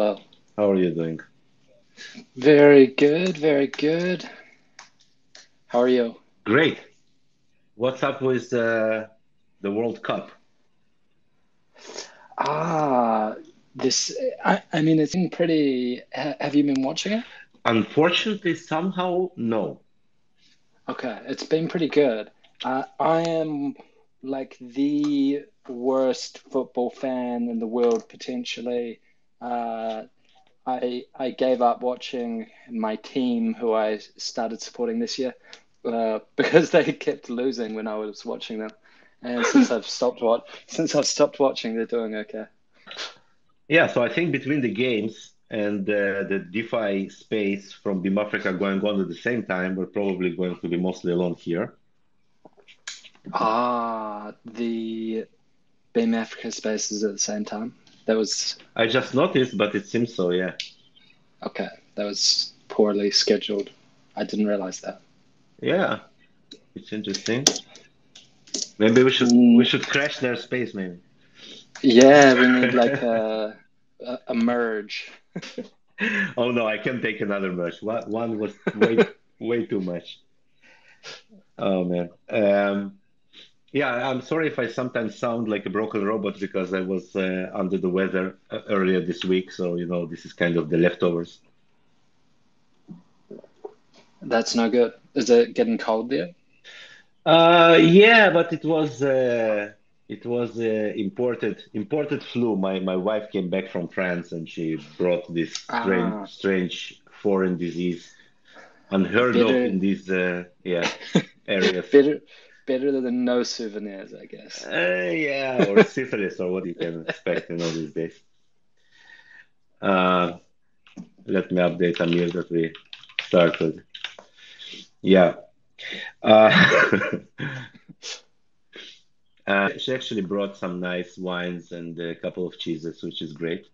well. How are you doing? Very good, very good. How are you? Great. What's up with the World Cup? Ah, this, I mean, it's been pretty. Have you been watching it? Unfortunately, somehow, no. Okay, it's been pretty good. I am like the worst football fan in the world, potentially. Uh, I gave up watching my team, who I started supporting this year, because they kept losing when I was watching them. And since I've stopped watching, they're doing okay. Yeah, so I think between the games and the DeFi space from BIM Africa going on at the same time, we're probably going to be mostly alone here. The BAME Africa spaces at the same time. That was I just noticed, but it seems so, yeah. okay. That was poorly scheduled. I didn't realize that. Yeah, it's interesting. Maybe we Mm, should crash their space, maybe. yeah, we need like a merge. Oh no, I can take another merge. One was way too much. Oh man. Yeah, I'm sorry if I sometimes sound like a broken robot because I was under the weather earlier this week. So, this is kind of the leftovers. That's no good. Is it getting cold there? Yeah, but it was imported flu. My wife came back from France and she brought this Ah, strange foreign disease, unheard of better, in these areas. better, better than no souvenirs, I guess. Yeah, or syphilis or what you can expect, these days. Uh, Let me update Amir that we started. Yeah. Uh, she actually brought some nice wines and a couple of cheeses, which is great.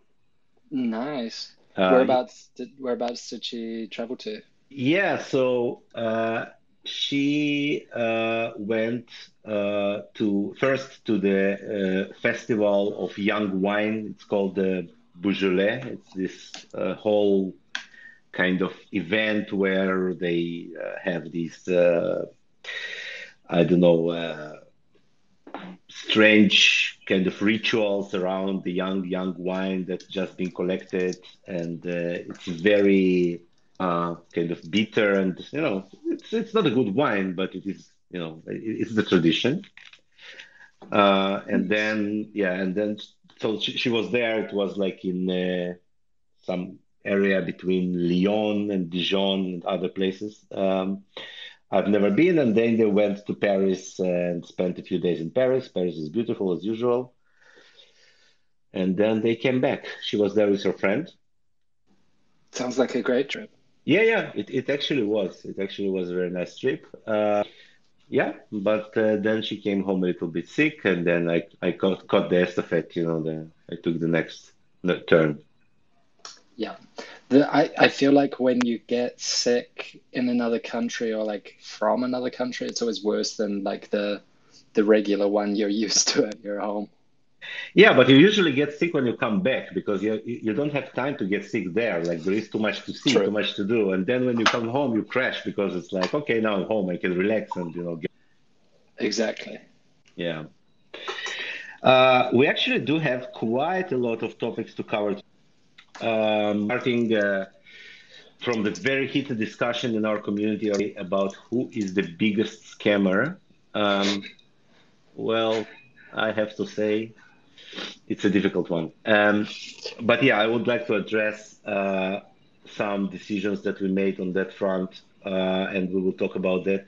Nice. Uh, Whereabouts did she travel to? yeah, so she went to the Festival of Young Wine. It's called the Beaujolais. It's this whole kind of event where they have these I don't know strange kind of rituals around the young wine that's just been collected, and it's very kind of bitter, and it's not a good wine, but it is, it's the tradition. And Nice. then yeah, and then so she was there. It was like in some area between Lyon and Dijon and other places. I've never been, and then they went to Paris and spent a few days in Paris. Paris is beautiful as usual, and then they came back. She was there with her friend. Sounds like a great trip. Yeah, yeah, it actually was. It actually was a very nice trip. Yeah, but then she came home a little bit sick, and then I caught the estafette. I took the next turn. Yeah. I feel like when you get sick in another country or like from another country, it's always worse than like the regular one you're used to at your home. Yeah, but you usually get sick when you come back because you don't have time to get sick there. Like there is too much to see, too True. much to do, and then when you come home, you crash because it's like, okay, now I'm home, I can relax and get. Exactly. Yeah. We actually do have quite a lot of topics to cover. Starting from the very heated discussion in our community about who is the biggest scammer. Um, well, I have to say it's a difficult one. But yeah, I would like to address some decisions that we made on that front, and we will talk about that.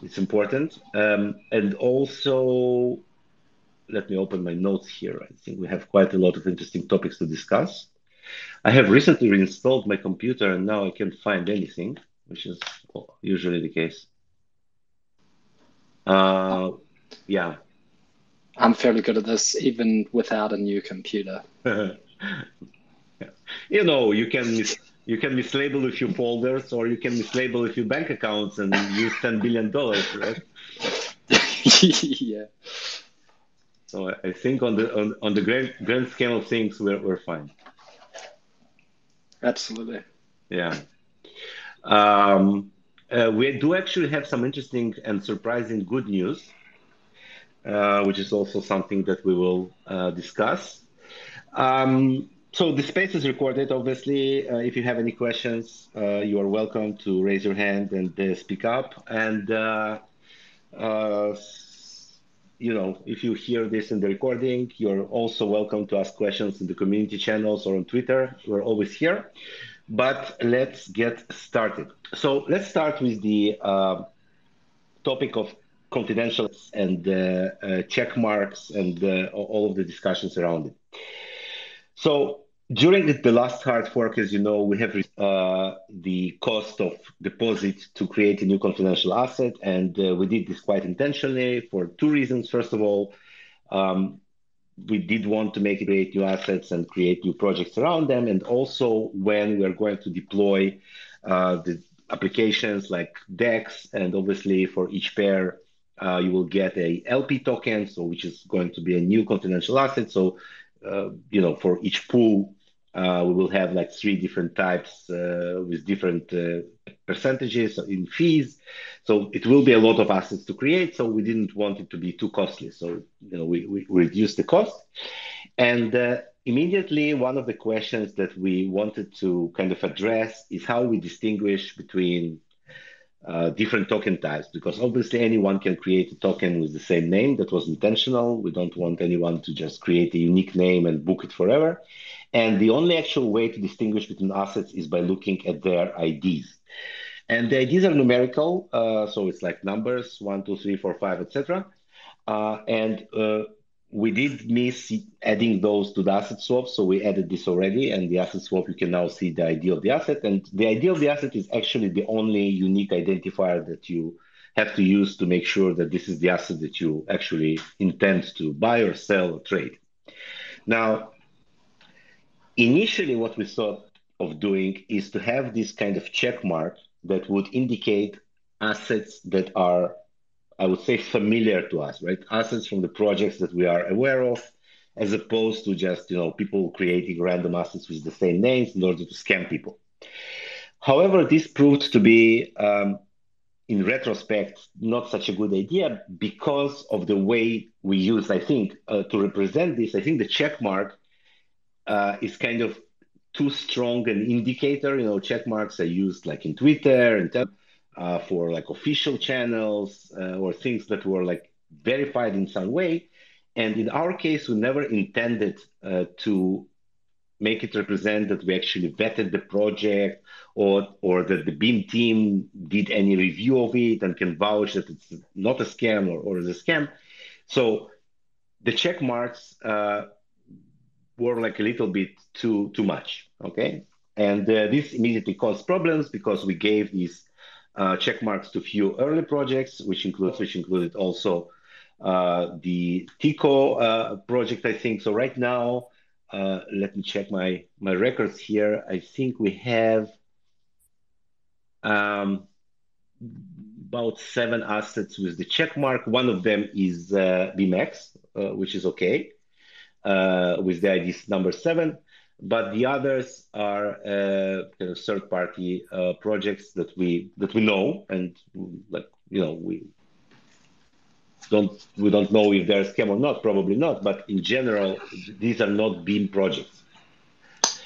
It's important. And also, let me open my notes here. I think we have quite a lot of interesting topics to discuss. I have recently reinstalled my computer and now I can't find anything, which is usually the case. I- Uh, yeah. I'm fairly good at this even without a new computer. You can mislabel a few folders or you can mislabel a few bank accounts and use $10 billion, right? Yeah. So I think on the grand scheme of things, we're fine. Absolutely. Yeah. Um, we do actually have some interesting and surprising good news, which is also something that we will discuss. So the space is recorded, obviously. If you have any questions, you are welcome to raise your hand and speak up. And uh, if you hear this in the recording, you're also welcome to ask questions in the community channels or on Twitter. We're always here. But let's get started. So let's start with the topic of confidential and check marks and all of the discussions around it. So during the last hard fork, as you know, we have the cost of deposit to create a new confidential asset, and we did this quite intentionally for two reasons. First of all, um, we did want to make it create new assets and create new projects around them. And also when we're going to deploy the applications like DEX, and obviously for each pair, you will get a LP token, so which is going to be a new confidential asset. So, for each pool, we will have like three different types with different percentages in fees. So it will be a lot of assets to create. So we didn't want it to be too costly. So we reduced the cost. And immediately, one of the questions that we wanted to kind of address is how we distinguish between different token types, because obviously anyone can create a token with the same name. That was intentional. We don't want anyone to just create a unique name and book it forever. And the only actual way to distinguish between assets is by looking at their IDs. And the IDs are numerical, so it's like numbers, 1, 2, 3, 4, 5, etc. And we did miss adding those to the asset swap, so we added this already. And the asset swap, you can now see the ID of the asset. And the ID of the asset is actually the only unique identifier that you have to use to make sure that this is the asset that you actually intend to buy or sell or trade. Now, initially, what we thought of doing is to have this kind of check mark that would indicate assets that are, I would say, familiar to us, right? Assets from the projects that we are aware of, as opposed to just, people creating random assets with the same names in order to scam people. However, this proved to be, in retrospect, not such a good idea because of the way we use, I think, to represent this. I think the check mark is kind of too strong an indicator. Check marks are used like in Twitter and for like official channels or things that were like verified in some way. And in our case, we never intended to make it represent that we actually vetted the project or that the Beam team did any review of it and can vouch that it's not a scam or is a scam. So the check marks were like a little bit too much, okay? And this immediately caused problems because we gave these check marks to few early projects, which included also the Tico project, I think. So right now, let me check my records here. I think we have um, about 7 assets with the check mark. One of them is BMX, which is okay. With the ID number 7, but the others are kind of third-party projects that we know, and like we don't know if they're a scam or not, probably not, but in general, these are not Beam projects.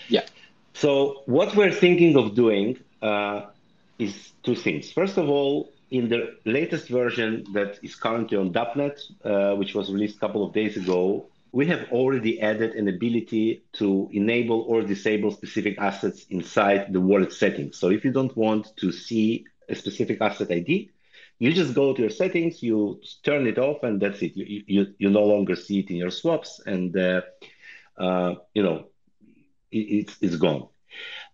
Yeah. So what we're thinking of doing is two things. First of all, in the latest version that is currently on DAPnet, which was released a couple of days ago, we have already added an ability to enable or disable specific assets inside the wallet settings. So if you don't want to see a specific asset ID, you just go to your settings, you turn it off, and that's it. You no longer see it in your swaps, and uh, you know it's gone.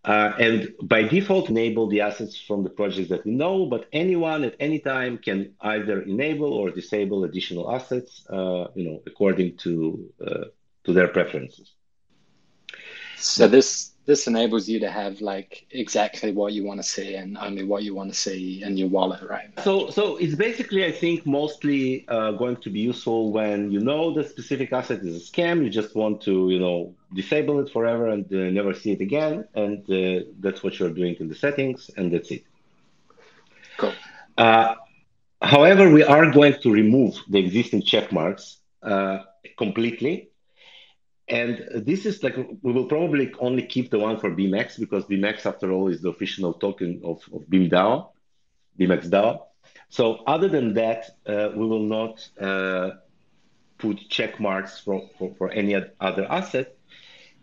And by default, enable the assets from the projects that we know, but anyone at any time can either enable or disable additional assets, according to their preferences. So this this enables you to have like exactly what you want to see and only what you want to see in your wallet, right? So it's basically, I think, mostly going to be useful when you know the specific asset is a scam. You just want to, disable it forever and never see it again, and that's what you're doing in the settings, and that's it. Cool. Uh, However, we are going to remove the existing check marks completely. And this is like we will probably only keep the one for BMX because BMX, after all, is the official token of Beam DAO, BMX DAO. So other than that, we will not put check marks for any other asset.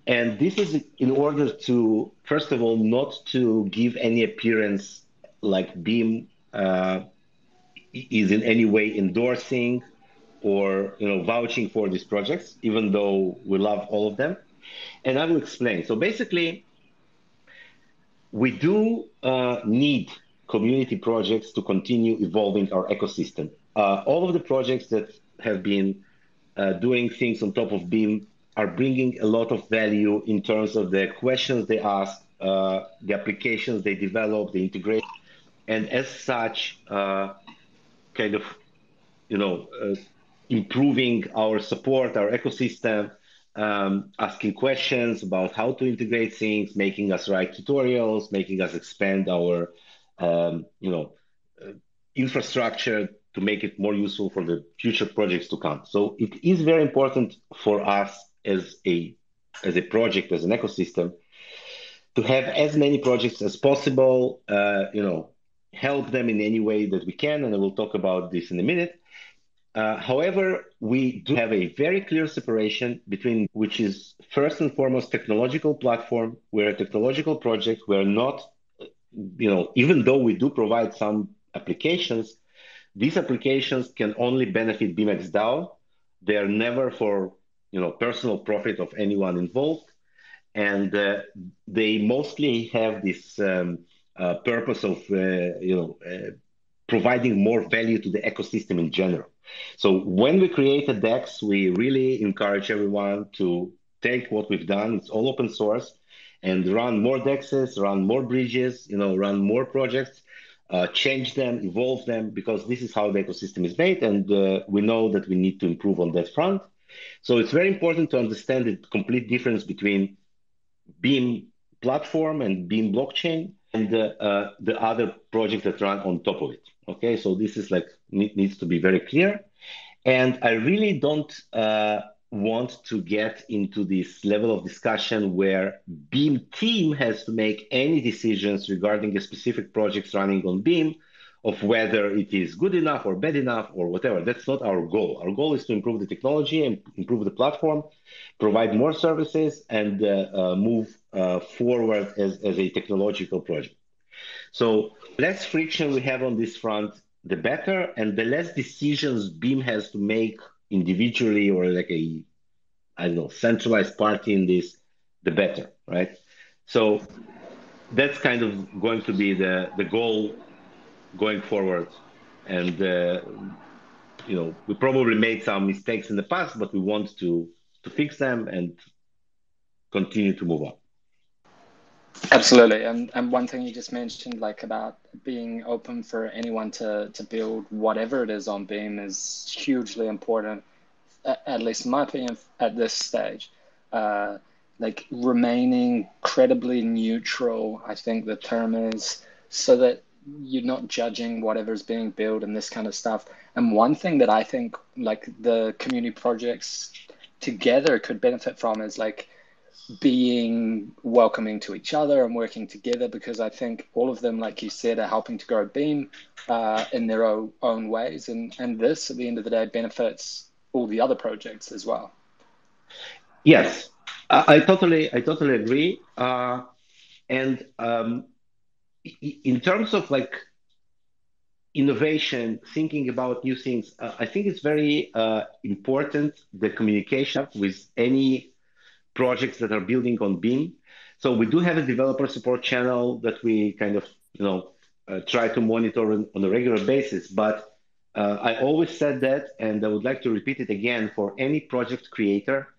And this is in order to, first of all, not to give any appearance like Beam is in any way endorsing or vouching for these projects, even though we love all of them. And I will explain. So basically, we do need community projects to continue evolving our ecosystem. All of the projects that have been doing things on top of Beam are bringing a lot of value in terms of the questions they ask, the applications they develop, the integration, and as such, kind of you know, uh, improving our support, our ecosystem, asking questions about how to integrate things, making us write tutorials, making us expand our, um, you know, uh, infrastructure to make it more useful for the future projects to come. So it is very important for us as a project, as an ecosystem, to have as many projects as possible. Help them in any way that we can, and I will talk about this in a minute. However, we do have a very clear separation between which is first and foremost technological platform. We're a technological project. We're not, even though we do provide some applications, these applications can only benefit BMX DAO. They are never for, personal profit of anyone involved, and they mostly have this purpose of, providing more value to the ecosystem in general. So when we create a DEX, we really encourage everyone to take what we've done. It's all open source and run more DEXs, run more bridges, run more projects, change them, evolve them, because this is how the ecosystem is made. And we know that we need to improve on that front. So it's very important to understand the complete difference between Beam platform and Beam blockchain and the other projects that run on top of it. Okay, so this is like needs to be very clear. And I really don't want to get into this level of discussion where Beam team has to make any decisions regarding the specific projects running on Beam of whether it is good enough or bad enough or whatever. That's not our goal. Our goal is to improve the technology and improve the platform, provide more services, and move forward as a technological project. So less friction we have on this front, the better, and the less decisions Beam has to make individually or like a, I don't know, centralized party in this, the better, right? So that's kind of going to be the goal going forward. And we probably made some mistakes in the past, but we want to fix them and continue to move on. Absolutely. And one thing you just mentioned, like about being open for anyone to build whatever it is on Beam is hugely important, at least in my opinion, at this stage. Uh, like remaining credibly neutral, I think the term is, so that you're not judging whatever's being built and this kind of stuff. And one thing that I think like the community projects together could benefit from is like being welcoming to each other and working together, because I think all of them, like you said, are helping to grow Beam in their own ways. And this, at the end of the day, benefits all the other projects as well. Yes, I totally agree. And in terms of like innovation, thinking about new things, I think it's very important the communication with any projects that are building on Beam. So we do have a developer support channel that we kind of, try to monitor on a regular basis. But I always said that, and I would like to repeat it again for any project creator.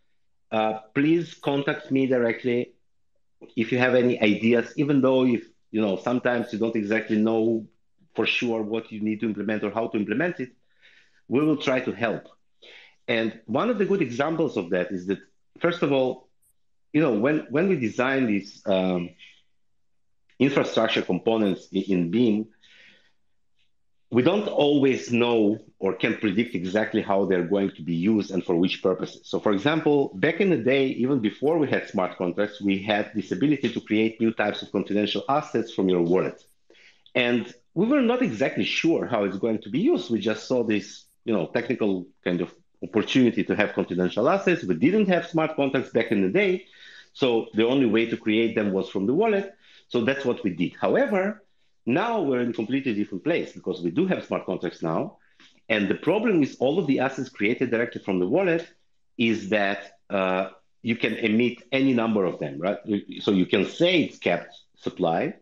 Please contact me directly. if you have any ideas, even though if sometimes you don't exactly know for sure what you need to implement or how to implement it, we will try to help. And one of the good examples of that is that, first of all, when we design these infrastructure components in Beam, we don't always know or can predict exactly how they're going to be used and for which purposes. So, for example, back in the day, even before we had smart contracts, we had this ability to create new types of confidential assets from your wallet. And we were not exactly sure how it's going to be used. We just saw this, technical kind of opportunity to have confidential assets. We didn't have smart contracts back in the day. So the only way to create them was from the wallet. So that's what we did. However, now we're in a completely different place because we do have smart contracts now. And the problem with all of the assets created directly from the wallet is that you can emit any number of them, right? So you can say it's capped supply,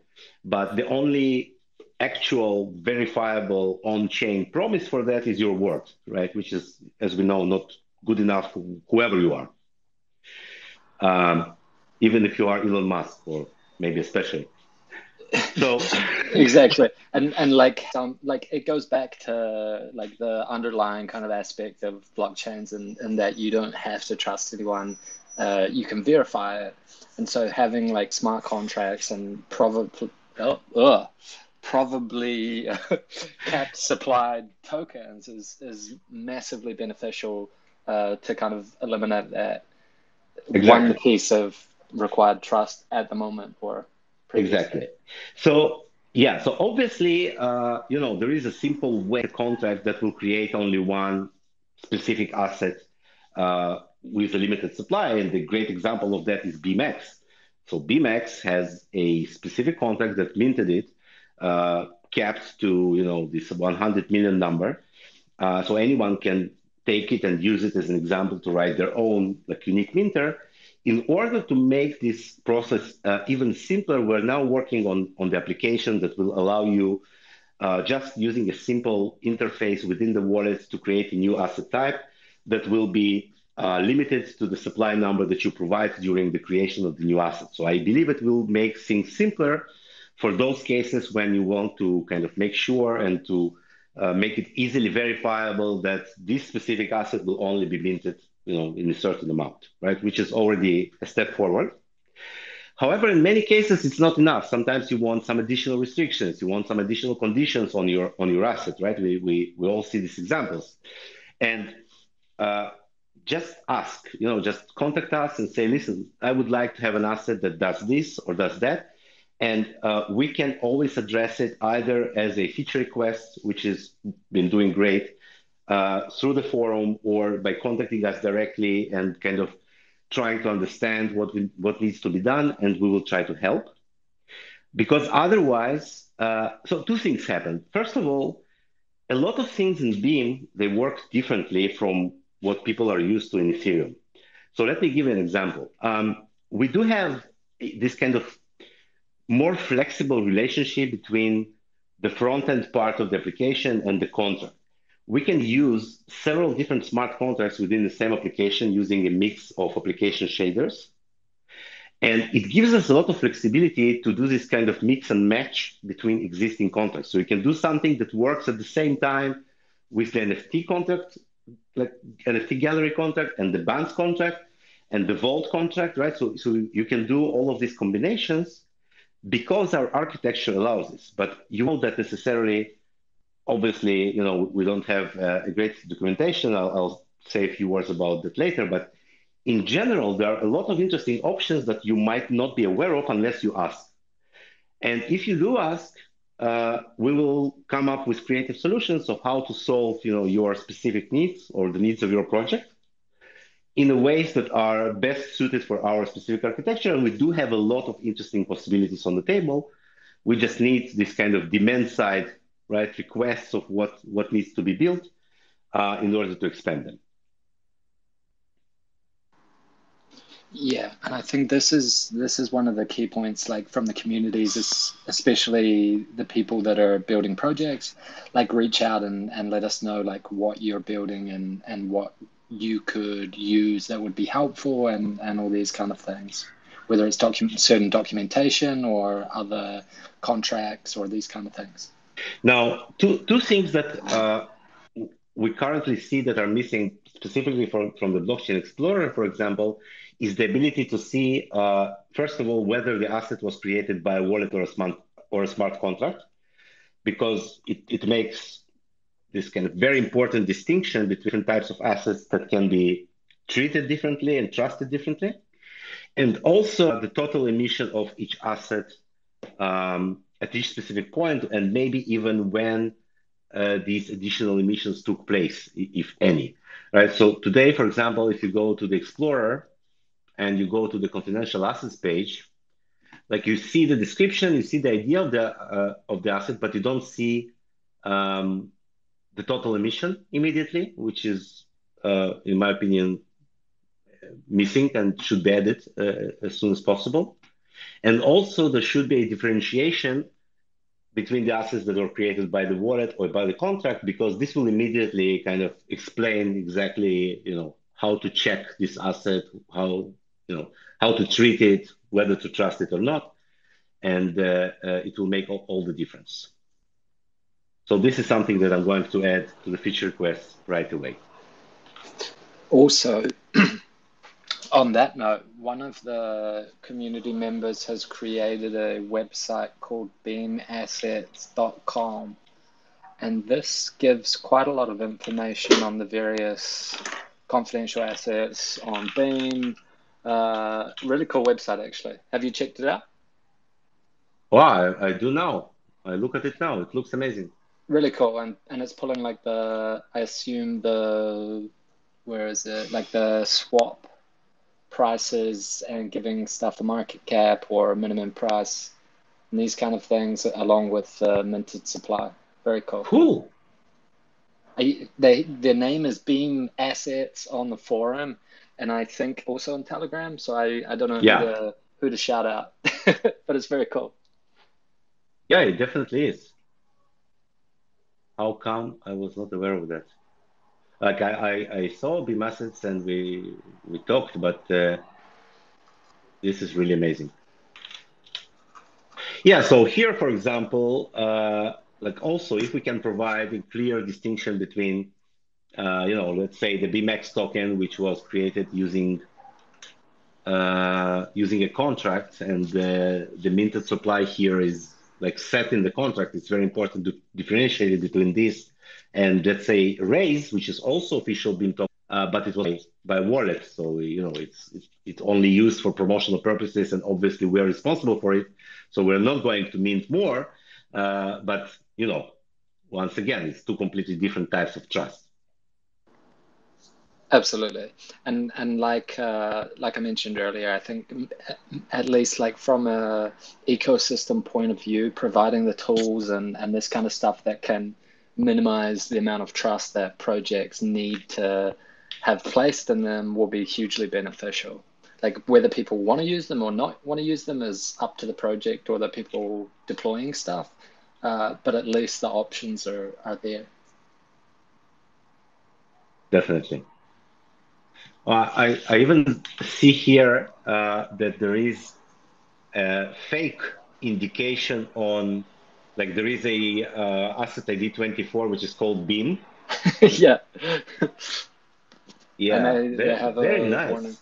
but the only actual verifiable on-chain promise for that is your word, right? Which is, as we know, not good enough for whoever you are, um, even if you are Elon Musk or maybe especially. So, Exactly. And like it goes back to like the underlying kind of aspect of blockchains and that you don't have to trust anyone. You can verify it. And so having like smart contracts and probably capped supplied tokens is massively beneficial to kind of eliminate that one exactly. piece of required trust at the moment or previously. Exactly. So yeah, so obviously, there is a simple way contract that will create only one specific asset with a limited supply, and the great example of that is BMX. So BMX has a specific contract that minted it, capped to this 100 million number. So anyone can take it and use it as an example to write their own like unique minter. In order to make this process even simpler, we're now working on the application that will allow you just using a simple interface within the wallet to create a new asset type that will be limited to the supply number that you provide during the creation of the new asset. So I believe it will make things simpler for those cases when you want to kind of make sure and to make it easily verifiable that this specific asset will only be minted, in a certain amount, right? Which is already a step forward. However, in many cases, it's not enough. Sometimes you want some additional restrictions, you want some additional conditions on your asset, right? We all see these examples, and uh, just ask, just contact us and say, listen, I would like to have an asset that does this or does that, and we can always address it either as a feature request, which has been doing great, through the forum or by contacting us directly and kind of trying to understand what needs to be done, and we will try to help. Because otherwise, so two things happen. First of all, a lot of things in Beam they work differently from what people are used to in Ethereum. So let me give you an example. We do have this kind of more flexible relationship between the front end part of the application and the contract. We can use several different smart contracts within the same application using a mix of application shaders. And it gives us a lot of flexibility to do this kind of mix and match between existing contracts. So we can do something that works at the same time with the NFT contract, like NFT gallery contract and the bands contract and the vault contract, right? So you can do all of these combinations because our architecture allows this. But you know that necessarily, obviously, we don't have a great documentation. I'll say a few words about that later. But in general, there are a lot of interesting options that you might not be aware of unless you ask. And if you do ask, we will come up with creative solutions of how to solve, your specific needs or the needs of your project in the ways that are best suited for our specific architecture. And we do have a lot of interesting possibilities on the table. We just need this kind of demand side, right, requests of what needs to be built in order to expand them. Yeah, and I think this is one of the key points, like from the communities, especially the people that are building projects, like reach out and let us know like what you're building and what you could use that would be helpful and all these kind of things. whether it's certain documentation or other contracts or these kind of things. Now, two things that we currently see that are missing specifically from the Blockchain Explorer, for example, is the ability to see, first of all, whether the asset was created by a wallet or a smart contract, because it makes this kind of very important distinction between different types of assets that can be treated differently and trusted differently. And also the total emission of each asset at each specific point, and maybe even when these additional emissions took place, if any. Right. So today, for example, if you go to the Explorer and you go to the confidential assets page, like you see the description, you see the idea of the asset, but you don't see the total emission immediately, which is, in my opinion, missing and should be added as soon as possible. And also, there should be a differentiation between the assets that were created by the wallet or by the contract, because this will immediately kind of explain exactly, how to check this asset, how to treat it, whether to trust it or not, and it will make all the difference. So this is something that I'm going to add to the feature request right away. Also, on that note, one of the community members has created a website called beamassets.com, and this gives quite a lot of information on the various confidential assets on Beam. Really cool website, actually. Have you checked it out? Wow, I do now. I look at it now. It looks amazing. Really cool, and it's pulling like I assume where is it? Like the swap prices and giving stuff a market cap or a minimum price and these kind of things along with minted supply. Very cool. Cool. Their name is Beam Assets on the forum, and I think also on Telegram. So I don't know who to shout out, but it's very cool. Yeah, it definitely is. How come I was not aware of that? Like I saw Beam Assets and we talked, but this is really amazing. Yeah, so here, for example, like also if we can provide a clear distinction between, let's say the BMX token, which was created using a contract, and the minted supply here is like set in the contract. It's very important to differentiate between this and, let's say, Raise, which is also official Beam token, but it was by wallet, so it's only used for promotional purposes, and obviously we're responsible for it, so we're not going to mint more. But once again, it's two completely different types of trust. Absolutely, and like I mentioned earlier, I think at least like from a ecosystem point of view, providing the tools and this kind of stuff that can minimize the amount of trust that projects need to have placed in them will be hugely beneficial. Like whether people want to use them or not want to use them is up to the project or the people deploying stuff, but at least the options are there. Definitely. I even see here that there is a fake indication on, like there is a asset ID 24, which is called Beam. Yeah. Yeah, and they have very a nice. warning.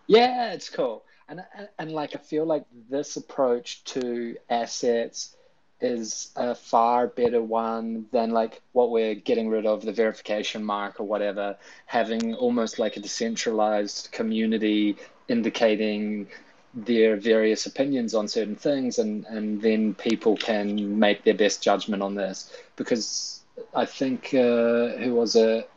Yeah, it's cool. And like I feel like this approach to assets is a far better one than like what we're getting rid of, the verification mark or whatever, having almost like a decentralized community indicating their various opinions on certain things, and then people can make their best judgment on this. Because I think who was it?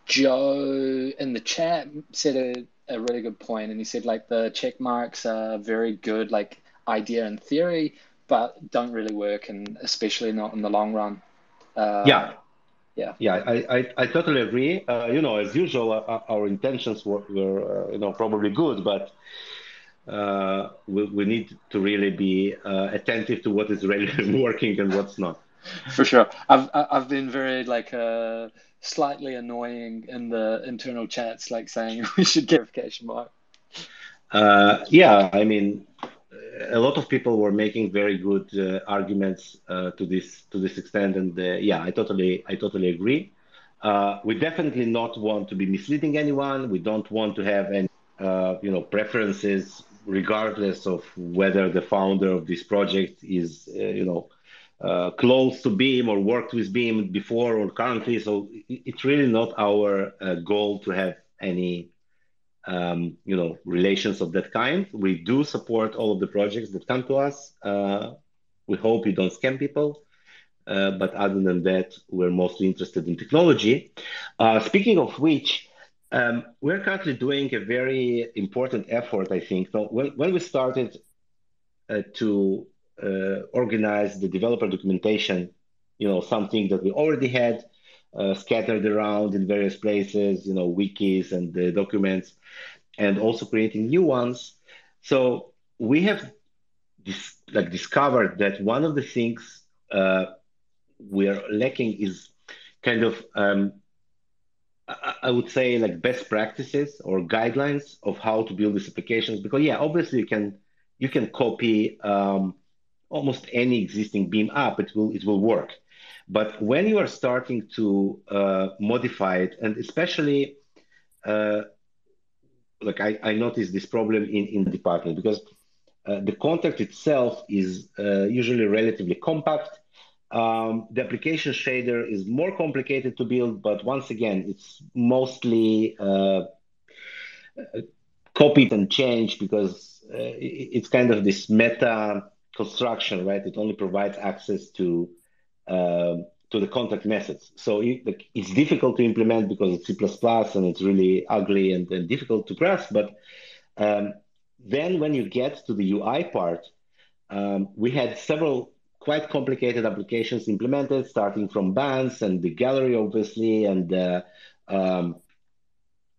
Joe in the chat said a really good point, and he said like the check marks are very good like idea in theory, but don't really work, and especially not in the long run. Yeah, Yeah, I totally agree. As usual, our intentions were probably good, but we need to really be attentive to what is really working and what's not. for sure. I've been very like slightly annoying in the internal chats, like saying we should get verification mark. Yeah, I mean, a lot of people were making very good arguments to this extent, and yeah, I totally agree. We definitely not want to be misleading anyone. We don't want to have any preferences, regardless of whether the founder of this project is close to Beam or worked with Beam before or currently. So it's really not our goal to have any relations of that kind. We do support all of the projects that come to us. We hope you don't scam people. But other than that, we're mostly interested in technology. Speaking of which, we're currently doing a very important effort, I think. So when we started to organize the developer documentation, something that we already had scattered around in various places, wikis and documents, and also creating new ones. So we have discovered that one of the things we're lacking is kind of I would say like best practices or guidelines of how to build these applications. Because yeah, obviously you can copy almost any existing Beam app, it will work. But when you are starting to modify it, and especially uh, like I noticed this problem in the department because the contract itself is usually relatively compact. The application shader is more complicated to build, but once again, it's mostly copy and change because it's kind of this meta construction, right? It only provides access to the contact methods. So it's difficult to implement because it's C++ and it's really ugly and difficult to grasp. But um, then when you get to the UI part, we had several quite complicated applications implemented, starting from bands and the gallery, obviously, and um,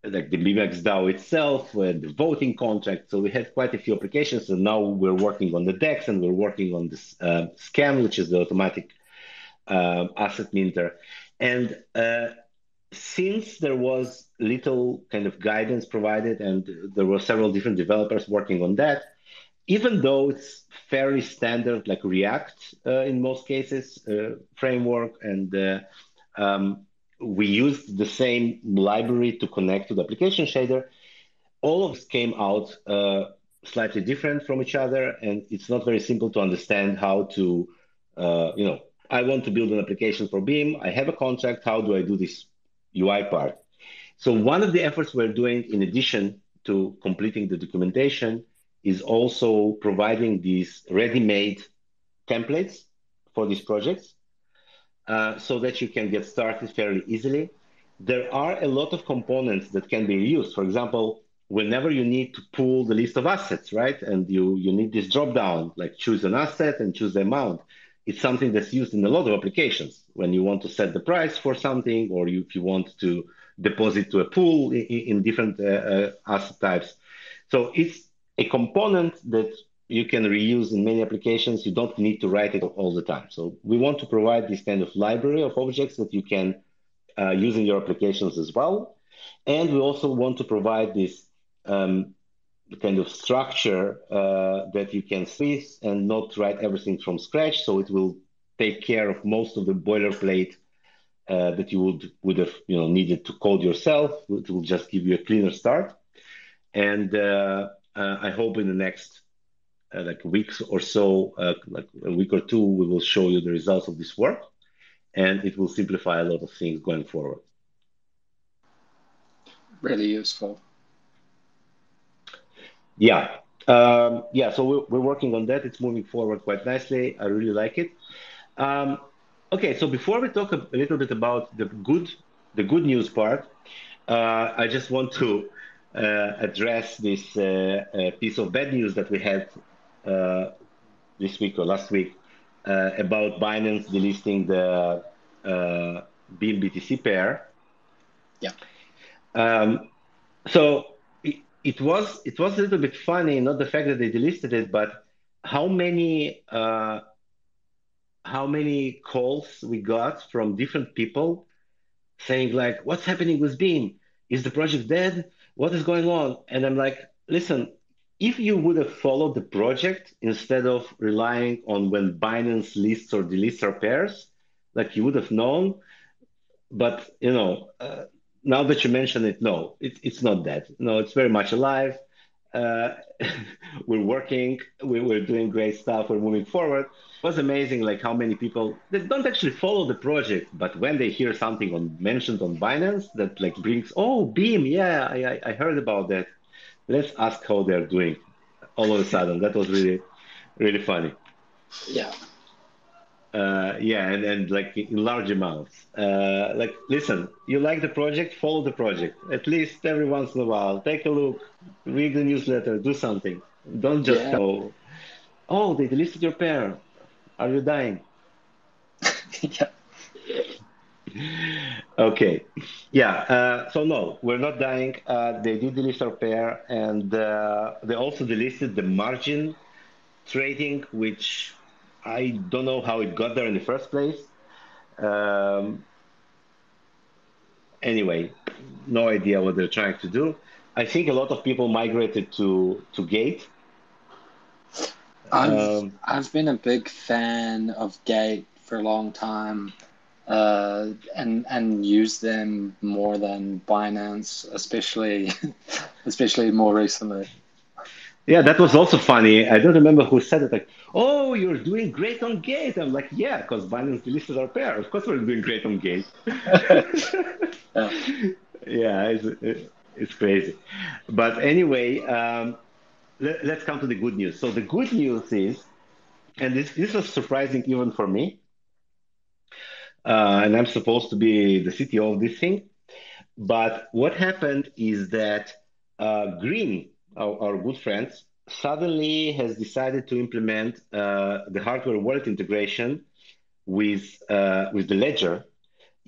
like the BMX DAO itself, the voting contract. So we had quite a few applications, and now we're working on the DEX and we're working on this S.C.A.M, which is the automatic asset minter. And since there was little kind of guidance provided, and there were several different developers working on that, even though it's fairly standard, like React in most cases, framework, and we used the same library to connect to the application shader, all of this came out slightly different from each other, and it's not very simple to understand how to, I want to build an application for Beam. I have a contract. How do I do this UI part? So one of the efforts we're doing, in addition to completing the documentation, is also providing these ready-made templates for these projects so that you can get started fairly easily. There are a lot of components that can be used. For example, whenever you need to pull the list of assets, right? And you need this drop down, like choose an asset and choose the amount. It's something that's used in a lot of applications when you want to set the price for something, or if you want to deposit to a pool in different asset types. So it's a component that you can reuse in many applications. You don't need to write it all the time. So we want to provide this kind of library of objects that you can use in your applications as well. And we also want to provide this kind of structure that you can squeeze and not write everything from scratch. So it will take care of most of the boilerplate that you would have needed to code yourself. It will just give you a cleaner start. And I hope in the next like weeks or so, like a week or two, we will show you the results of this work, and it will simplify a lot of things going forward. Really useful. Yeah. Yeah, so we're working on that. It's moving forward quite nicely. I really like it. Um, okay, so before we talk a little bit about the good news part, I just want to address this piece of bad news that we had uh, this week or last week about Binance delisting the Beam BTC pair. Yeah. Um, so it was a little bit funny, not the fact that they delisted it, but how many uh, how many calls we got from different people saying like, "What's happening with Beam? Is the project dead? What is going on?" And I'm like, listen, if you would have followed the project instead of relying on when Binance lists or deletes our pairs, like you would have known. But now that you mention it, no, it's not that. No, it's very much alive. Uh, we're working, we're doing great stuff, we're moving forward. It was amazing, like how many people that don't actually follow the project, but when they hear something mentioned on Binance that like brings, oh, Beam, yeah, I heard about that. Let's ask how they're doing. All of a sudden, that was really really funny. Yeah. Yeah, and like in large amounts. Like, listen, you like the project, follow the project. At least every once in a while, take a look, read the newsletter, do something. Don't just Yeah. go, oh, they delisted your pair. Are you dying? Yeah. Okay. Yeah. So no, we're not dying. They did delist our pair, and they also delisted the margin trading, which I don't know how it got there in the first place. Um, Anyway, no idea what they're trying to do. I think a lot of people migrated to Gate. Um, I've been a big fan of Gate for a long time, and use them more than Binance, especially especially more recently. yeah, that was also funny. I don't remember who said it. Like, oh, you're doing great on Gate. I'm like, yeah, because Binance delisted our pair. Of course, we're doing great on Gate. Yeah. Yeah, it's crazy. But anyway, let's come to the good news. So the good news is, and this was surprising even for me, and I'm supposed to be the CTO of this thing. But what happened is that Green, our good friends, suddenly has decided to implement the hardware wallet integration with the ledger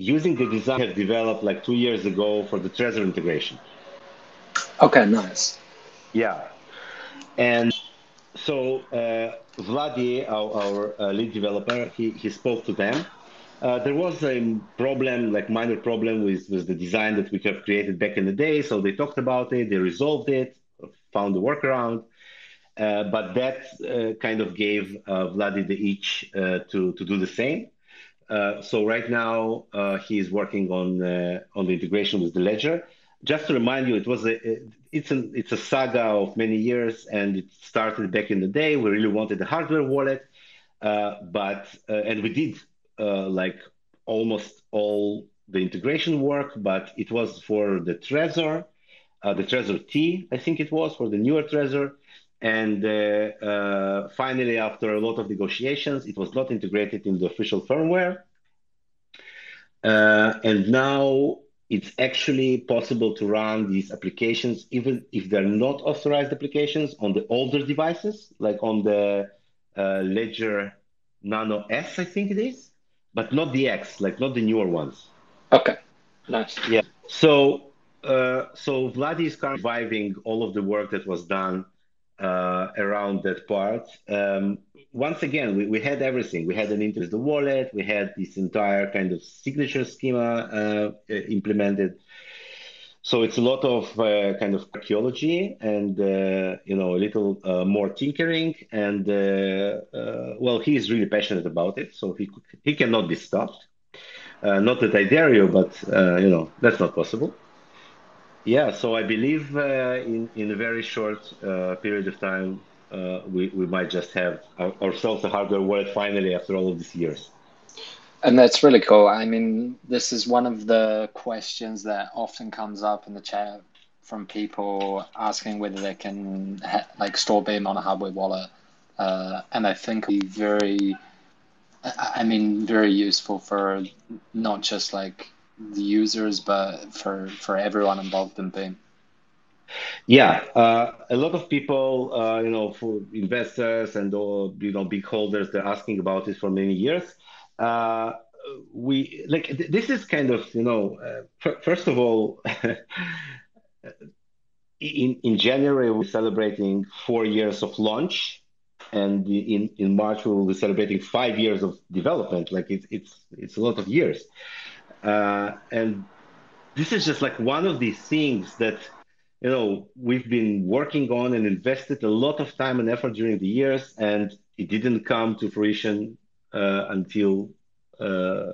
using the design we had developed like 2 years ago for the Trezor integration. Okay, nice. Yeah, and so Vladi, our lead developer, he spoke to them. There was a problem, like minor problem with the design that we have created back in the day. So they talked about it, they resolved it, found a workaround. But that kind of gave Vladi the itch to do the same. So right now he is working on the integration with the ledger. Just to remind you, it's a saga of many years, and it started back in the day. We really wanted a hardware wallet, but and we did like almost all the integration work, but it was for the Trezor T, I think it was for the newer Trezor. And finally, after a lot of negotiations, it was not integrated in the official firmware. And now it's actually possible to run these applications, even if they're not authorized applications, on the older devices, like on the Ledger Nano S, I think it is, but not the X, like not the newer ones. Okay, nice. Yeah. So Vladi is currently reviving all of the work that was done around that part. Once again, we had everything. We had an interface, the wallet. We had this entire kind of signature schema implemented. So it's a lot of kind of archaeology and a little more tinkering. And well, he is really passionate about it, so he cannot be stopped. Not that I dare you, but that's not possible. Yeah, so I believe in a very short period of time, we might just have ourselves a hardware wallet finally after all of these years. And that's really cool. I mean, this is one of the questions that often comes up in the chat from people asking whether they can like store Beam on a hardware wallet. And I think it'd be very useful for not just like the users, but for everyone involved in Beam. Yeah, a lot of people, for investors and all, big holders, they're asking about it for many years. Uh, we like this is kind of, first of all, in January we're celebrating 4 years of launch, and in March we will be celebrating 5 years of development. Like it's a lot of years, and this is just like one of these things that we've been working on and invested a lot of time and effort during the years, and it didn't come to fruition until uh,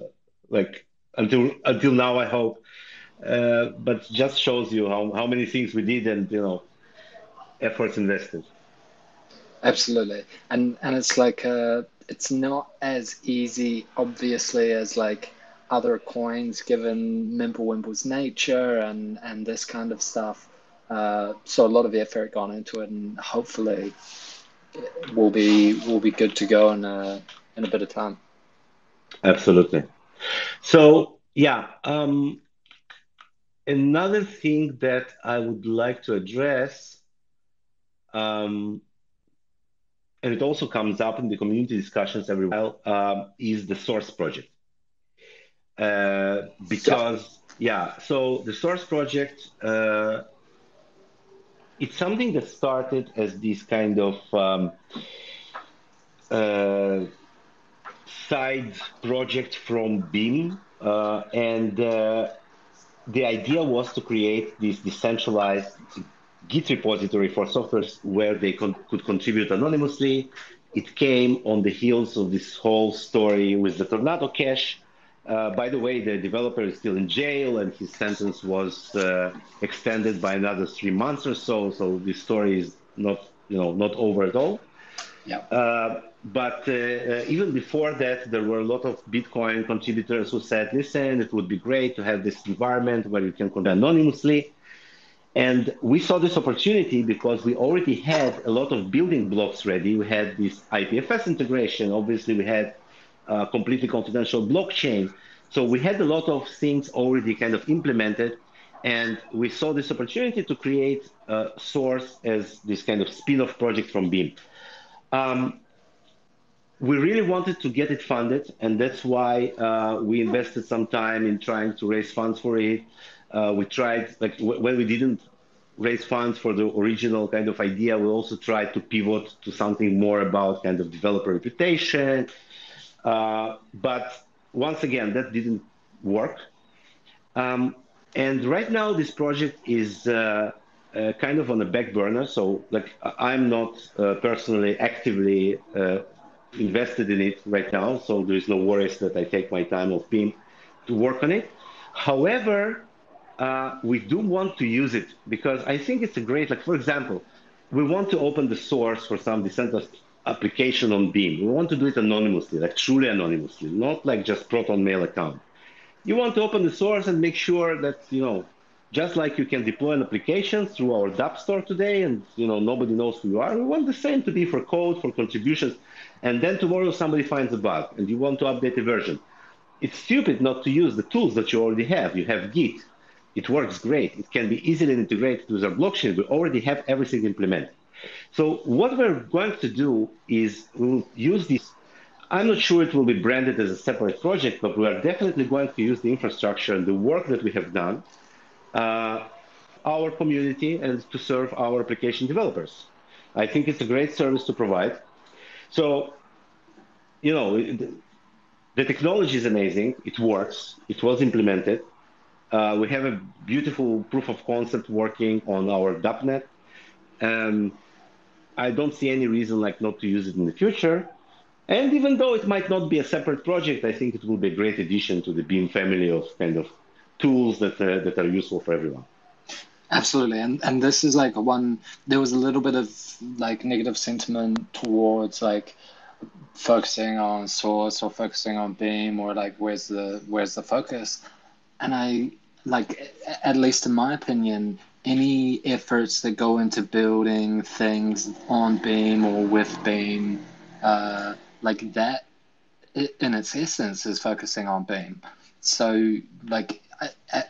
like until now, I hope. But just shows you how many things we did and efforts invested. Absolutely. And it's like it's not as easy, obviously, as like other coins, given Wimple's nature and this kind of stuff. So a lot of effort gone into it, and hopefully we'll be good to go in a bit of time. Absolutely. So yeah, another thing that I would like to address, um, and it also comes up in the community discussions every while, is the source project. Yeah. Because yeah, so the source project, it's something that started as this kind of uh, side project from Beam, and the idea was to create this decentralized Git repository for software where they could contribute anonymously. It came on the heels of this whole story with the Tornado cache. By the way, the developer is still in jail, and his sentence was extended by another 3 months or so. So this story is not over at all. Yeah. But even before that, there were a lot of Bitcoin contributors who said, listen, it would be great to have this environment where you can contribute anonymously. And we saw this opportunity because we already had a lot of building blocks ready. We had this IPFS integration. Obviously, we had a completely confidential blockchain. So we had a lot of things already kind of implemented. And we saw this opportunity to create Source as this kind of spin-off project from Beam. Um, we really wanted to get it funded, and that's why we invested some time in trying to raise funds for it. We tried, like, when we didn't raise funds for the original kind of idea, we also tried to pivot to something more about kind of developer reputation. But once again, that didn't work. Um, and right now, this project is kind of on the back burner. So, like, I'm not personally actively invested in it right now. So there is no worries that I take my time off being to work on it. However, we do want to use it because I think it's a great, like, for example, we want to open the source for some decentralized application on Beam. We want to do it anonymously, like truly anonymously, not like just Proton Mail account. You want to open the source and make sure that, just like you can deploy an application through our dApp store today and, nobody knows who you are, we want the same to be for code, for contributions. And then tomorrow somebody finds a bug and you want to update the version. It's stupid not to use the tools that you already have. You have Git. It works great. It can be easily integrated with our blockchain. We already have everything implemented. So what we're going to do is we'll use this. I'm not sure it will be branded as a separate project, but we are definitely going to use the infrastructure and the work that we have done uh, our community and to serve our application developers. I think it's a great service to provide. So, you know, the technology is amazing. It works. It was implemented. We have a beautiful proof of concept working on our .NET. Um, I don't see any reason like not to use it in the future. And even though it might not be a separate project, I think it will be a great addition to the Beam family of kind of tools that are useful for everyone. Absolutely. And this is like one, there was a little bit of like negative sentiment towards like focusing on source or focusing on beam or like where's the focus. And I like, at least in my opinion, any efforts that go into building things on beam or with beam, like that in its essence is focusing on beam. So like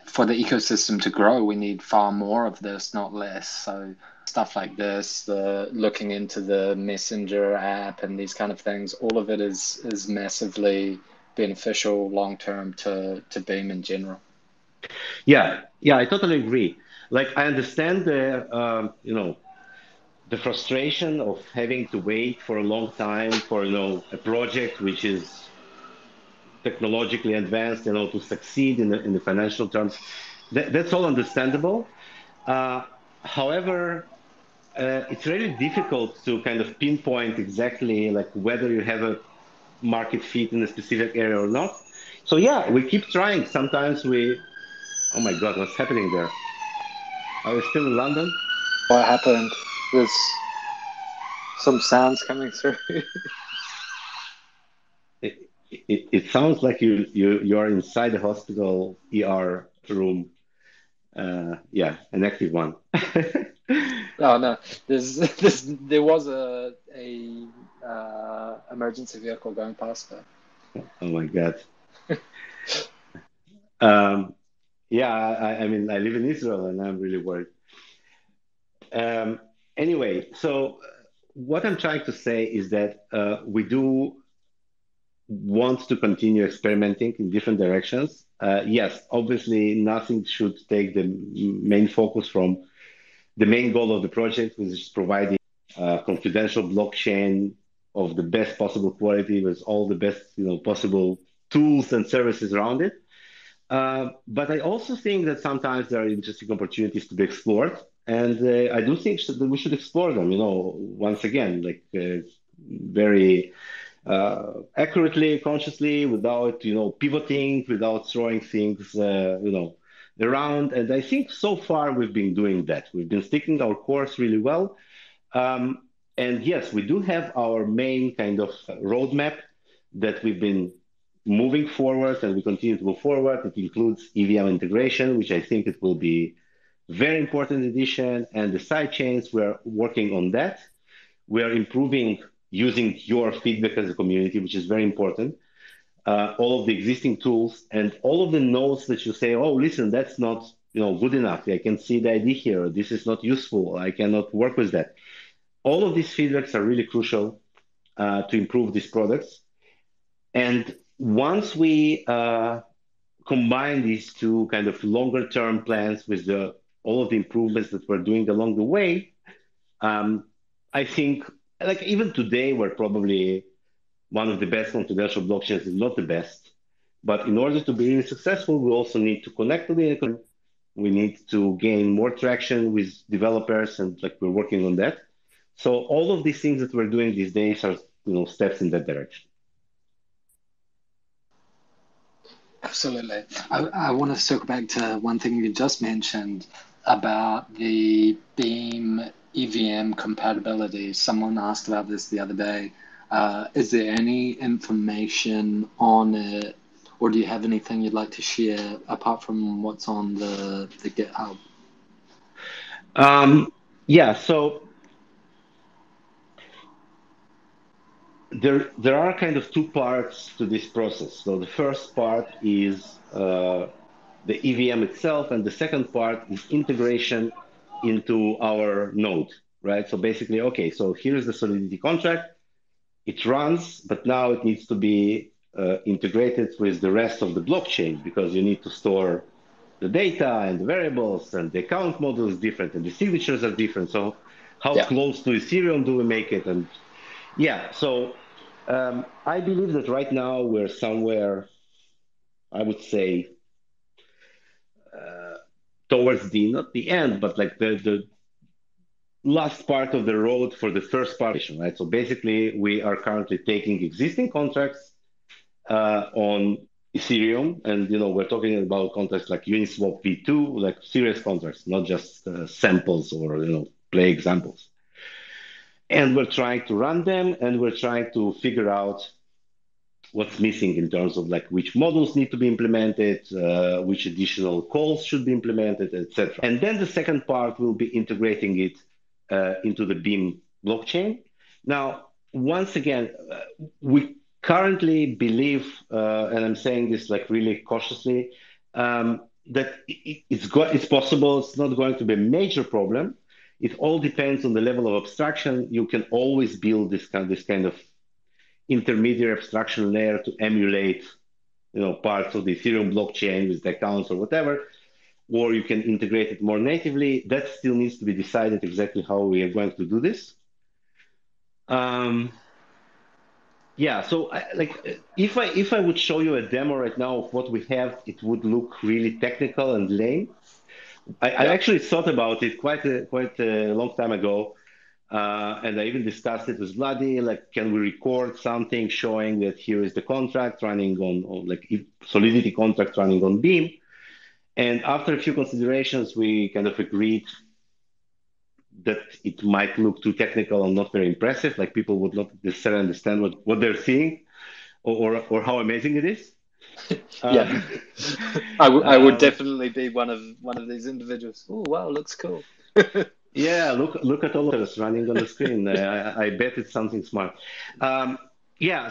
for the ecosystem to grow, we need far more of this, not less. So stuff like this, the looking into the messenger app and these kind of things, all of it is massively beneficial long term to beam in general. Yeah, I totally agree. Like I understand the frustration of having to wait for a long time for a project which is technologically advanced, to succeed in the financial terms. That's all understandable. Uh, However, it's really difficult to kind of pinpoint exactly like whether you have a market fit in a specific area or not. So yeah, we keep trying. Sometimes oh my God, what's happening there? Are you still in London? What happened? There's some sounds coming through. It sounds like you are inside the hospital ER room. Yeah, an active one. Oh no, there was a emergency vehicle going past her. Oh my God. Um, yeah, I mean, I live in Israel and I'm really worried. Um, anyway, so what I'm trying to say is that we do want to continue experimenting in different directions. Yes, obviously, nothing should take the main focus from the main goal of the project, which is providing confidential blockchain of the best possible quality with all the best, possible tools and services around it. But I also think that sometimes there are interesting opportunities to be explored, and I do think that we should explore them. Once again, like very accurately, consciously, without pivoting, without throwing things around. And I think so far we've been doing that. We've been sticking our course really well. Um, and yes, we do have our main kind of roadmap that we've been moving forward and we continue to move forward. It includes EVM integration, which I think it will be very important addition, and the side chains, we're working on that. We are improving using your feedback as a community, which is very important. All of the existing tools and all of the notes that you say, oh, listen, that's not good enough. I can see the idea here. This is not useful. I cannot work with that. All of these feedbacks are really crucial to improve these products. And once we combine these two kind of longer term plans with the all of the improvements that we're doing along the way, um, I think like even today we're probably one of the best confidential blockchains, is not the best. But in order to be really successful, we also need to connect to the ecosystem. We need to gain more traction with developers, and like we're working on that. So all of these things that we're doing these days are, steps in that direction. Absolutely. I want to circle back to one thing you just mentioned about the Beam EVM compatibility. Someone asked about this the other day. Is there any information on it, or do you have anything you'd like to share apart from what's on the GitHub? Um, yeah, so there are kind of two parts to this process. So the first part is the EVM itself, and the second part is integration into our node, right? So basically, okay, so here's the Solidity contract. It runs, but now it needs to be integrated with the rest of the blockchain because you need to store the data and the variables, and the account model is different and the signatures are different. So how Yeah, close to Ethereum do we make it? And yeah, so I believe that right now we're somewhere, I would say, towards the not the end, but like the last part of the road for the first part, right? So basically, we are currently taking existing contracts on Ethereum, and we're talking about contracts like Uniswap V2, like serious contracts, not just samples or play examples. And we're trying to run them, and we're trying to figure out what's missing in terms of like which models need to be implemented, which additional calls should be implemented, etc. And then the second part will be integrating it into the Beam blockchain. Now, once again, we currently believe, and I'm saying this like really cautiously, that it's possible. It's not going to be a major problem. It all depends on the level of abstraction. You can always build this kind of intermediate abstraction layer to emulate parts of the Ethereum blockchain with the accounts or whatever, or you can integrate it more natively. That still needs to be decided exactly how we are going to do this. Um, yeah, so if I would show you a demo right now of what we have, it would look really technical and lame. I Yeah. actually thought about it quite a long time ago, and I even discussed it with Vladi. Like, can we record something showing that here is the contract running on like Solidity contract running on Beam? And after a few considerations, we kind of agreed that it might look too technical and not very impressive. Like people would not necessarily understand what they're seeing or how amazing it is. Yeah. Uh, I would um, definitely be one of these individuals. Oh, wow, looks cool. yeah, look at all of us running on the screen. I bet it's something smart. Um, yeah,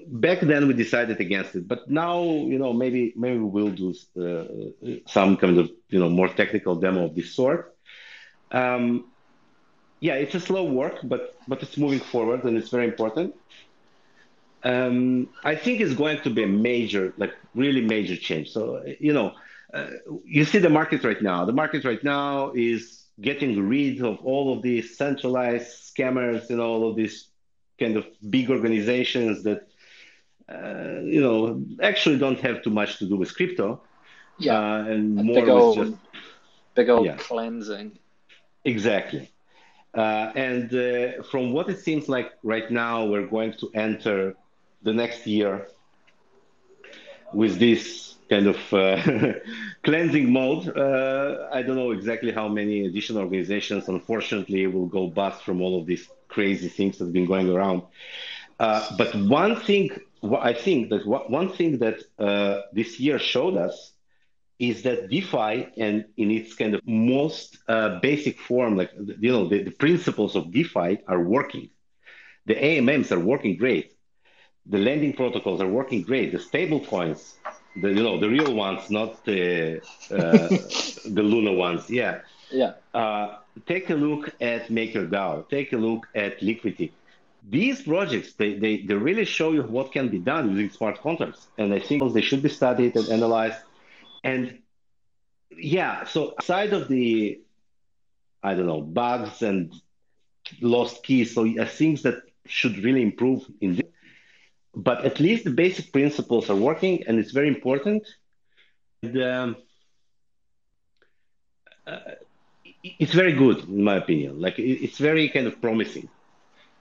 back then we decided against it, but now maybe we will do some kind of more technical demo of this sort. Um, yeah, it's a slow work, but it's moving forward and it's very important. I think it's going to be a major, like really major change. So, uh, you see the market right now. The market right now is getting rid of all of these centralized scammers and all of these kind of big organizations that, actually don't have too much to do with crypto, Yeah. and A big more with just, old, big old yeah, cleansing. exactly. And from what it seems like right now, we're going to enter the next year with this kind of cleansing mode. I don't know exactly how many additional organizations, unfortunately, will go bust from all of these crazy things that have been going around. But one thing, I think that one thing that this year showed us is that DeFi and in its kind of most basic form, like the principles of DeFi are working. The AMMs are working great. The lending protocols are working great. The stable coins, the real ones, not the Luna ones. Yeah. Yeah. Uh, Take a look at MakerDAO. Take a look at Liquidity. These projects, they really show you what can be done using smart contracts. And I think they should be studied and analyzed. And yeah, so aside of the, I don't know, bugs and lost keys, so things that should really improve in this, but at least the basic principles are working, and it's very important. And it's very good, in my opinion. Like it's very kind of promising.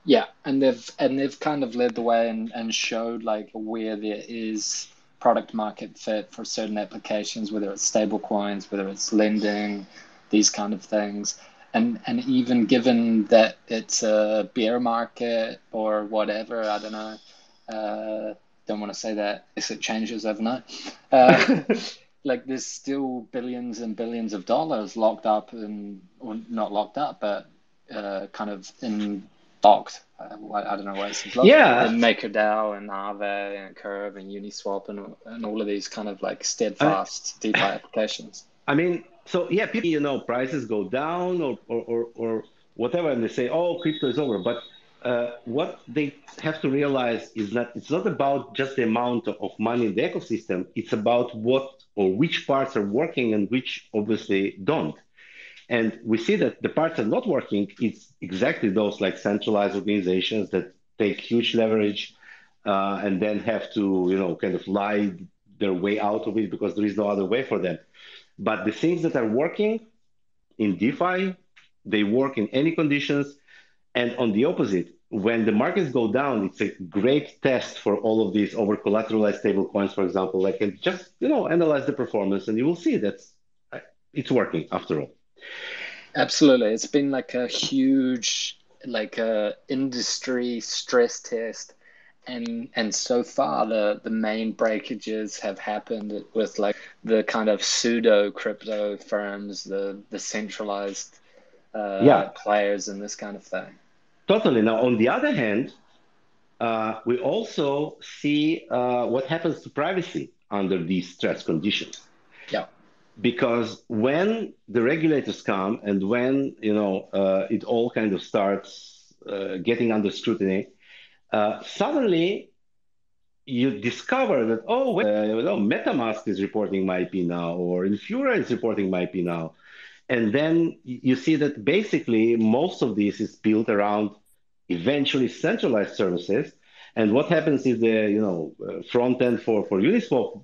Yeah, and they've kind of led the way and showed like where there is product market fit for certain applications, whether it's stable coins, whether it's lending, these kind of things. And even given that it's a bear market or whatever, I don't know, don't want to say that if it changes overnight. Uh, like there's still billions and billions of dollars locked up in, or not locked up, but kind of in locked. I don't know why it's locked. Yeah, In MakerDAO and Aave and Curve and Uniswap and all of these kind of like I, steadfast DeFi applications. I mean, so yeah, people, prices go down or whatever, and they say, "Oh, crypto is over." But what they have to realize is that it's not about just the amount of money in the ecosystem. It's about what or which parts are working and which obviously don't. And we see that the parts that are not working, it's exactly those like centralized organizations that take huge leverage and then have to, kind of lie their way out of it because there is no other way for them. But the things that are working in DeFi, they work in any conditions. And on the opposite, when the markets go down, it's a great test for all of these over collateralized stable coins, for example. Like, and just, analyze the performance and you will see that it's working after all. Absolutely. It's been like a huge like industry stress test, and so far the main breakages have happened with like the kind of pseudo crypto firms, the centralized Yeah, players and this kind of thing. totally. Now, on the other hand, we also see what happens to privacy under these stress conditions. Yeah. Because when the regulators come and when it all kind of starts getting under scrutiny, suddenly you discover that MetaMask is reporting my IP now, or Infura is reporting my IP now, and then you see that basically most of this is built around eventually centralized services. And what happens is the front end for Uniswap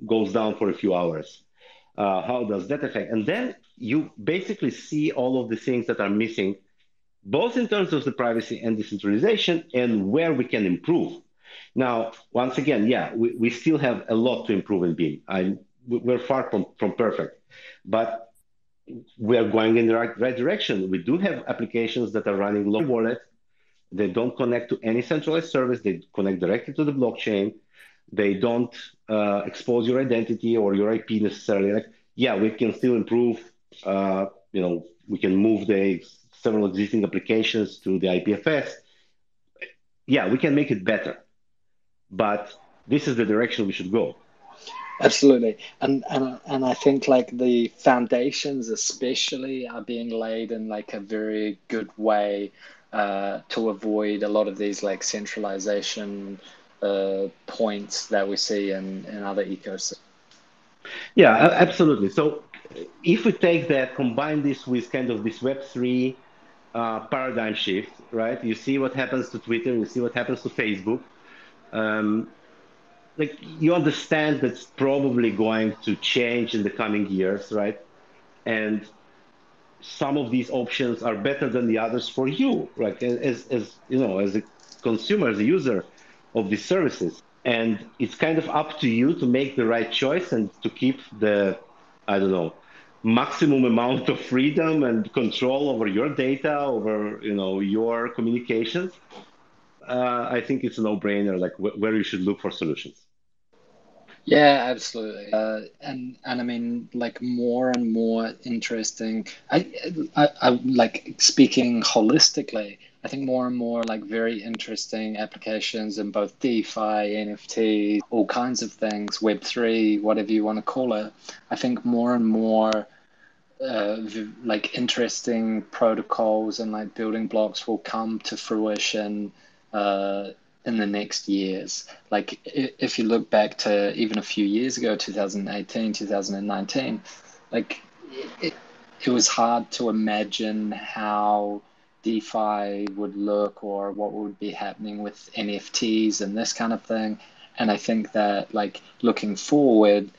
goes down for a few hours. How does that affect? And then you basically see all of the things that are missing, both in terms of the privacy and decentralization, and where we can improve. Now, once again, yeah, we still have a lot to improve in Beam. We're far from perfect, but we are going in the right direction. We do have applications that are running local wallet. They don't connect to any centralized service. They connect directly to the blockchain. They don't expose your identity or your IP necessarily. Like, yeah, we can still improve. We can move the several existing applications to the IPFS. Yeah, we can make it better, but this is the direction we should go. Absolutely. And I think like the foundations especially are being laid in like a very good way to avoid a lot of these like centralization points that we see in other ecosystems. Yeah, absolutely. So if we take that, combine this with kind of this Web3 paradigm shift, right? You see what happens to Twitter, you see what happens to Facebook. Um, like you understand that's probably going to change in the coming years, right? And some of these options are better than the others for you, right? As you know, as a consumer, as a user of these services. And it's kind of up to you to make the right choice and to keep the, I don't know, maximum amount of freedom and control over your data, over, your communications. I think it's a no-brainer, like where you should look for solutions. Yeah, absolutely. And I mean, like more and more interesting. I like speaking holistically. I think more and more like very interesting applications in both DeFi, NFTs, all kinds of things, Web3, whatever you want to call it. I think more and more like interesting protocols and like building blocks will come to fruition uh, in the next years. Like if you look back to even a few years ago, 2018, 2019, like it, it was hard to imagine how DeFi would look or what would be happening with NFTs and this kind of thing. And I think that like looking forward,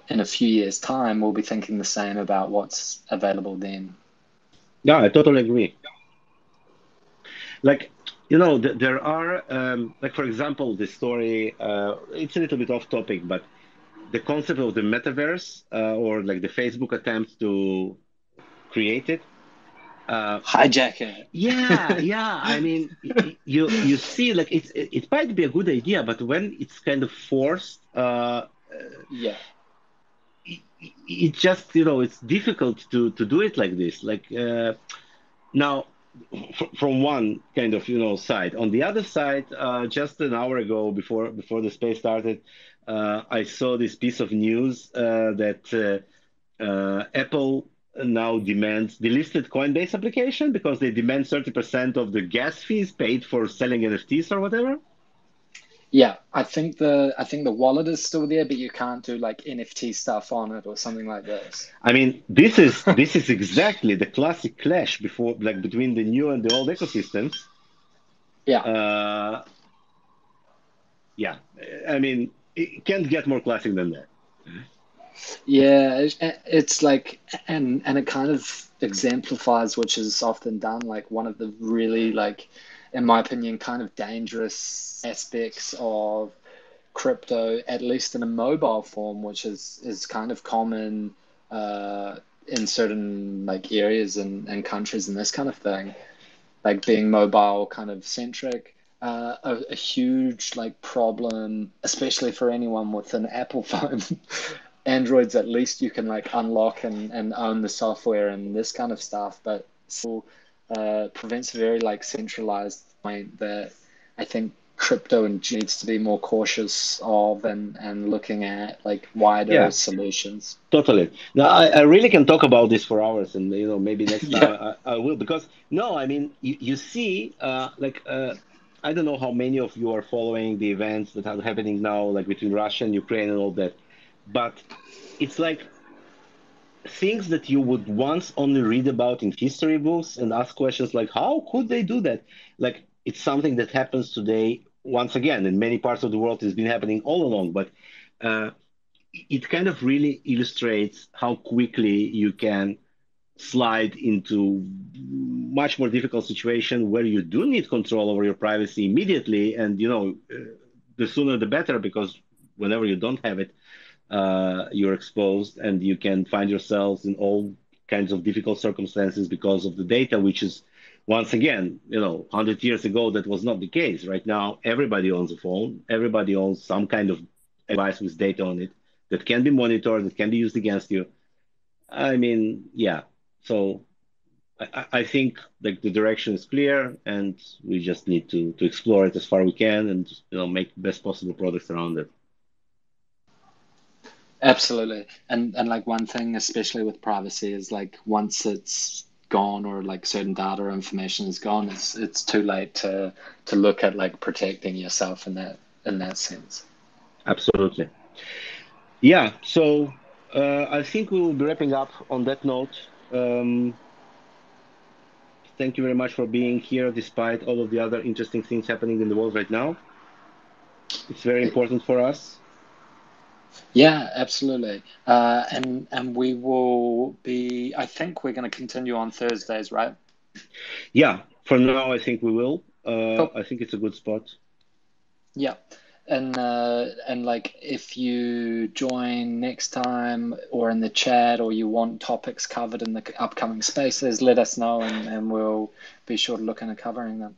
in a few years' time, we'll be thinking the same about what's available then. Yeah, I totally agree. Like, there are, like, for example, the story, it's a little bit off topic, but the concept of the metaverse, or like the Facebook attempt to create it. Uh, Hijack it. yeah, yeah. I mean, you see, like it might be a good idea, but when it's kind of forced, Yeah. it just it's difficult to do it like this. Like now, from one kind of side. On the other side, just an hour ago, before the space started, I saw this piece of news that Apple now demands delisted Coinbase application because they demand 30% of the gas fees paid for selling NFTs or whatever. Yeah, I think the wallet is still there, but you can't do like NFT stuff on it or something like this. I mean, this is exactly the classic clash before, like between the new and the old ecosystems. Yeah. Uh, yeah, I mean, it can't get more classic than that. Yeah, it's like, and it kind of exemplifies, which is often done, like one of the really like, in my opinion, kind of dangerous aspects of crypto, at least in a mobile form, which is kind of common in certain like areas and countries and this kind of thing, like being mobile kind of centric. A huge like problem, especially for anyone with an Apple phone. Androids, at least you can like unlock and own the software and this kind of stuff, but still prevents a very like centralized point that I think crypto and needs to be more cautious of and looking at like wider Yeah, solutions. totally. Now, I really can talk about this for hours, and maybe next time Yeah. I will, because no, I mean, you see, like I don't know how many of you are following the events that are happening now, like between Russia and Ukraine and all that, but it's like things that you would once only read about in history books and ask questions like, how could they do that? Like, it's something that happens today. Once again, in many parts of the world, it's been happening all along, but. Uh, it kind of really illustrates how quickly you can slide into much more difficult situation where you do need control over your privacy immediately, and the sooner the better, because whenever you don't have it, you're exposed and you can find yourselves in all kinds of difficult circumstances because of the data, which is, once again, 100 years ago, that was not the case. Right now, everybody owns a phone, everybody owns some kind of device with data on it that can be monitored, that can be used against you. I mean, yeah. So I think like the direction is clear, and we just need to explore it as far we can, and make the best possible products around it. Absolutely. And like one thing, especially with privacy, is like once it's gone or like certain data or information is gone, it's too late to look at like protecting yourself in that sense. Absolutely. Yeah. So I think we will be wrapping up on that note. Thank you very much for being here, despite all of the other interesting things happening in the world right now. It's very important for us. Yeah, absolutely. And we will be, I think we're going to continue on Thursdays, right? Yeah. For now, I think we will. Cool. I think it's a good spot. Yeah. And like if you join next time or in the chat or you want topics covered in the upcoming spaces, let us know and we'll be sure to look into covering them.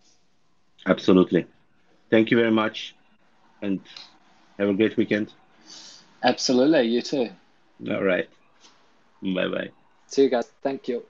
Absolutely. Thank you very much, and have a great weekend. Absolutely, you too. All right. Bye bye. See you guys. Thank you.